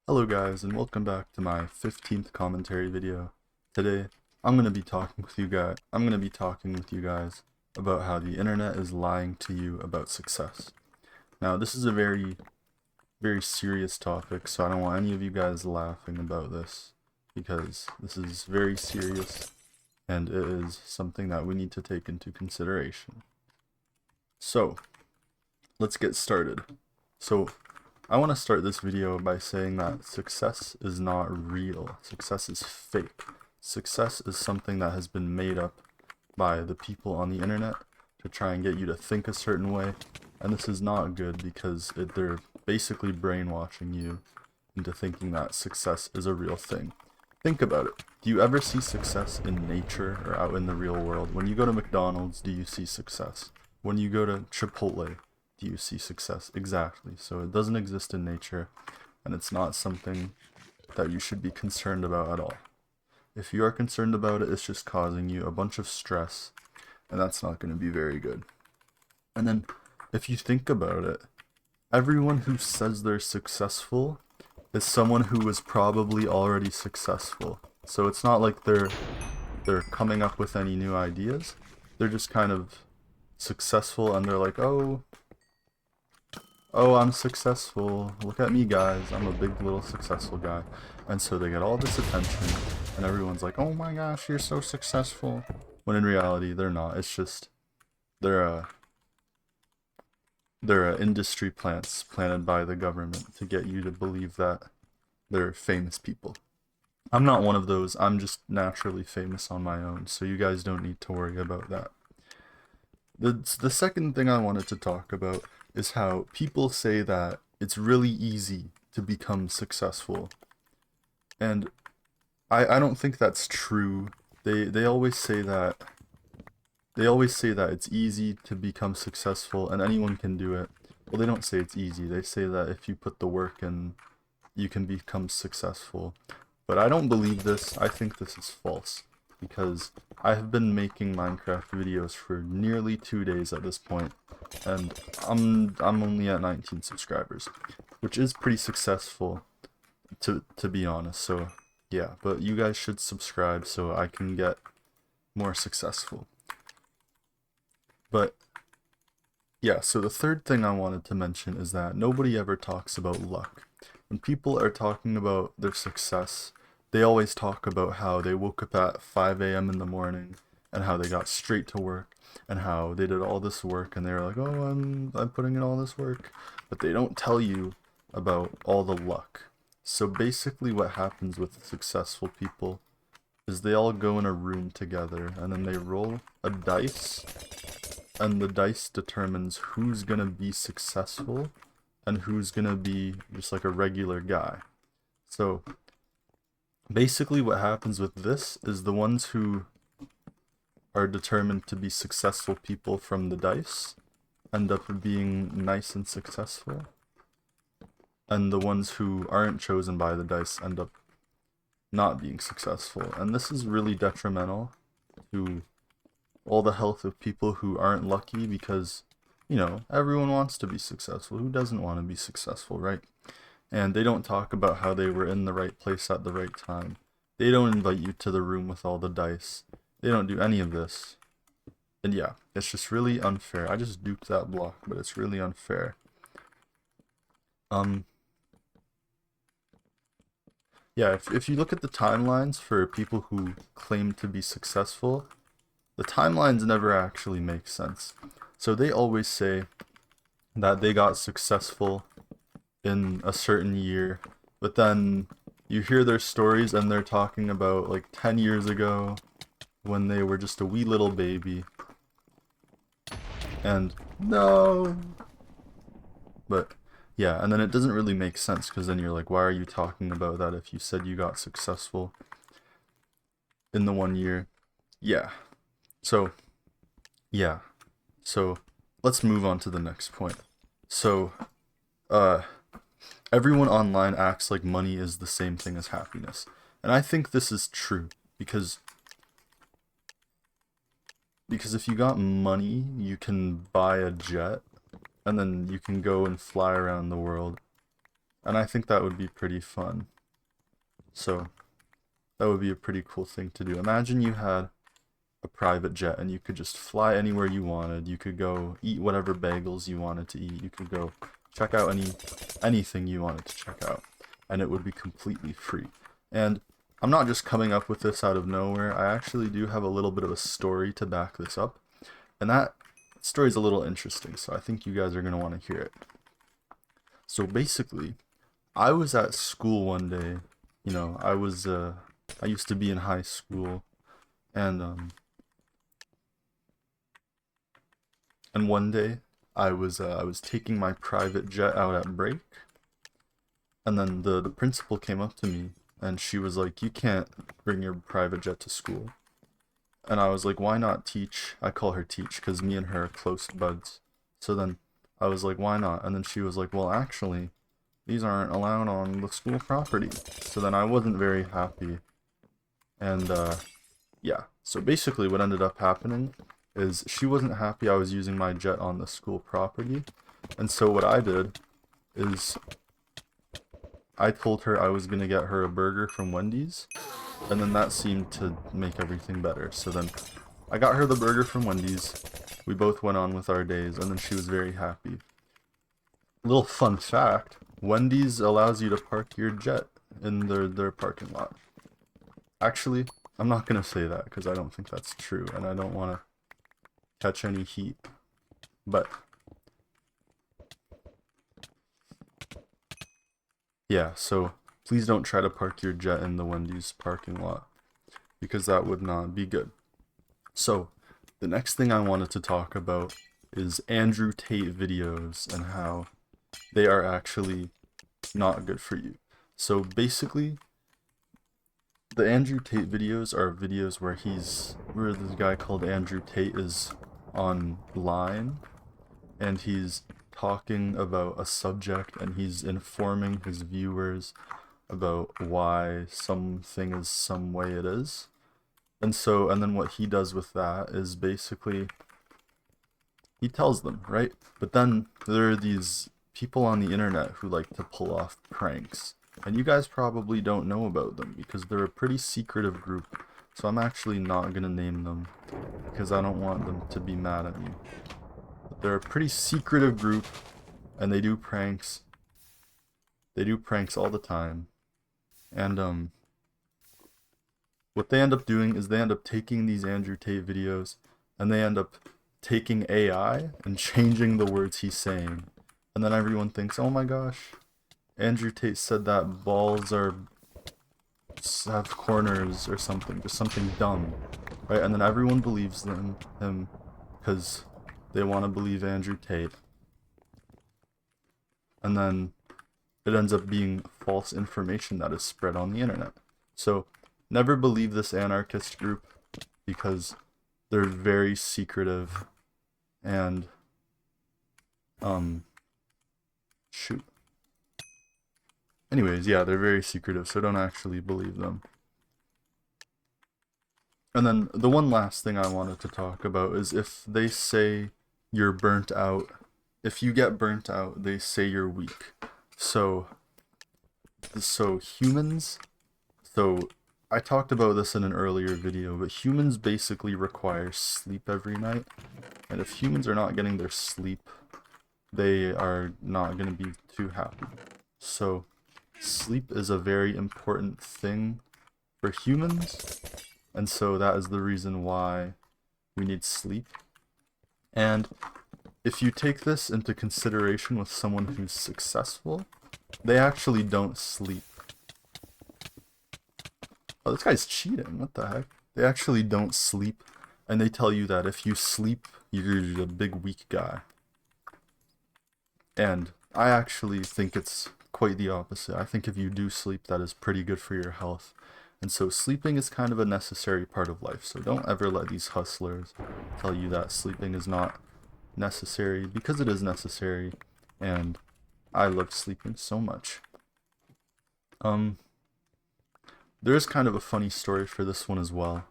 Hello guys, and welcome back to my 15th commentary video. Today, I'm going to be talking with you guys about how the internet is lying to you about success. Now, this is a very serious topic, so I don't want any of you guys laughing about this because this is very serious and it is something that we need to take into consideration. So, let's get started. So, I want to start this video by saying that success is not real. Success is fake. Success is something that has been made up by the people on the internet to try and get you to think a certain way. And this is not good because they're basically brainwashing you into thinking that success is a real thing. Think about it. Do you ever see success in nature or out in the real world? When you go to McDonald's, do you see success? When you go to Chipotle, do you see success? Exactly. So it doesn't exist in nature, and it's not something that you should be concerned about at all. If you are concerned about it, it's just causing you a bunch of stress, and that's not going to be very good. And then, if you think about it, everyone who says they're successful is someone who was probably already successful. So it's not like they're coming up with any new ideas. They're just kind of successful, and they're like, oh, I'm successful. Look at me, guys. I'm a big little successful guy. And so they get all this attention, and everyone's like, oh my gosh, you're so successful. When in reality, they're not. It's just, they're industry plants planted by the government to get you to believe that they're famous people. I'm not one of those. I'm just naturally famous on my own, so you guys don't need to worry about that. The second thing I wanted to talk about is how people say that it's really easy to become successful. And I don't think that's true. They always say that it's easy to become successful and anyone can do it. Well, they don't say it's easy. They say that if you put the work in, you can become successful. But I don't believe this. I think this is false because I have been making Minecraft videos for nearly 2 days at this point, and I'm only at 19 subscribers, which is pretty successful to be honest. So yeah, but you guys should subscribe so I can get more successful. But yeah, so the third thing I wanted to mention is that nobody ever talks about luck. When people are talking about their success, they always talk about how they woke up at 5 a.m. in the morning and how they got straight to work and how they did all this work and they were like, oh, I'm putting in all this work. But they don't tell you about all the luck. So basically what happens with successful people is they all go in a room together and then they roll a dice, and the dice determines who's gonna be successful and who's gonna be just like a regular guy. So basically what happens with this is the ones who are determined to be successful people from the dice end up being nice and successful, and the ones who aren't chosen by the dice end up not being successful. And this is really detrimental to all the health of people who aren't lucky because, you know, everyone wants to be successful. Who doesn't want to be successful, right? And they don't talk about how they were in the right place at the right time. They don't invite you to the room with all the dice. They don't do any of this. And yeah, it's just really unfair. I just duped that block, but it's really unfair. Yeah, if you look at the timelines for people who claim to be successful, the timelines never actually make sense. So they always say that they got successful in a certain year, but then you hear their stories and they're talking about like 10 years ago when they were just a wee little baby. And no. But yeah, and then it doesn't really make sense because then you're like, why are you talking about that if you said you got successful in the 1 year? Yeah. So, yeah. So, let's move on to the next point. So, uh, everyone online acts like money is the same thing as happiness. And I think this is true because if you got money, you can buy a jet and then you can go and fly around the world. And I think that would be pretty fun. So that would be a pretty cool thing to do. Imagine you had a private jet and you could just fly anywhere you wanted. You could go eat whatever bagels you wanted to eat. You could go check out anything you wanted to check out, and it would be completely free. And I'm not just coming up with this out of nowhere. I actually do have a little bit of a story to back this up, and that story's a little interesting, so I think you guys are going to want to hear it. So basically, I was at school one day. You know, I used to be in high school, and one day I was taking my private jet out at break, and then the principal came up to me and she was like, "You can't bring your private jet to school." And I was like, "Why not, Teach?" I call her Teach because me and her are close buds. So then I was like, "Why not?" And then she was like, "Well, actually, these aren't allowed on the school property." So then I wasn't very happy. And yeah, so basically what ended up happening is she wasn't happy I was using my jet on the school property. And so what I did is I told her I was gonna get her a burger from Wendy's, and then that seemed to make everything better. So then I got her the burger from Wendy's, we both went on with our days, and then she was very happy. Little fun fact, Wendy's allows you to park your jet in their parking lot. Actually, I'm not gonna say that because I don't think that's true, and I don't want to catch any heat. But yeah, so please don't try to park your jet in the Wendy's parking lot because that would not be good. So the next thing I wanted to talk about is Andrew Tate videos and how they are actually not good for you. So basically, the Andrew Tate videos are videos where this guy called Andrew Tate is online and he's talking about a subject and he's informing his viewers about why something is some way it is. And then what he does with that is basically he tells them, right? But then there are these people on the internet who like to pull off pranks. And you guys probably don't know about them because they're a pretty secretive group. So I'm actually not going to name them because I don't want them to be mad at me. But they're a pretty secretive group and they do pranks. They do pranks all the time. And what they end up doing is they end up taking these Andrew Tate videos and they end up taking AI and changing the words he's saying. And then everyone thinks, "Oh my gosh, Andrew Tate said that balls have corners or something, just something dumb," right? And then everyone believes him because they want to believe Andrew Tate. And then it ends up being false information that is spread on the internet. So never believe this anarchist group because they're very secretive and shoot. Anyways, yeah, they're very secretive, so don't actually believe them. And then the one last thing I wanted to talk about is if they say you're burnt out, if you get burnt out, they say you're weak. So humans, so I talked about this in an earlier video, but humans basically require sleep every night. And if humans are not getting their sleep, they are not going to be too happy. So sleep is a very important thing for humans, and so that is the reason why we need sleep. And if you take this into consideration with someone who's successful, they actually don't sleep. Oh, this guy's cheating, what the heck? They actually don't sleep, and they tell you that if you sleep, you're a big weak guy. And I actually think it's quite the opposite. I think if you do sleep, that is pretty good for your health. And so sleeping is kind of a necessary part of life. So don't ever let these hustlers tell you that sleeping is not necessary, because it is necessary. And I love sleeping so much. There is kind of a funny story for this one as well.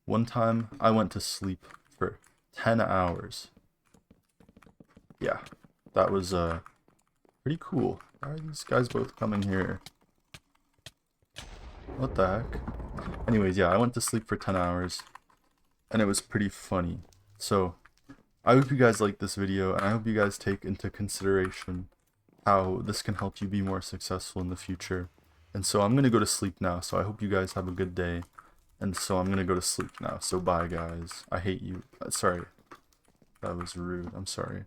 One time I went to sleep for 10 hours. Yeah, that was pretty cool. Why are these guys both coming here? What the heck? Anyways, yeah, I went to sleep for 10 hours, and it was pretty funny. So, I hope you guys like this video, and I hope you guys take into consideration how this can help you be more successful in the future. And so I'm gonna go to sleep now, so I hope you guys have a good day. And so I'm gonna go to sleep now, so bye guys. I hate you. Sorry. That was rude. I'm sorry.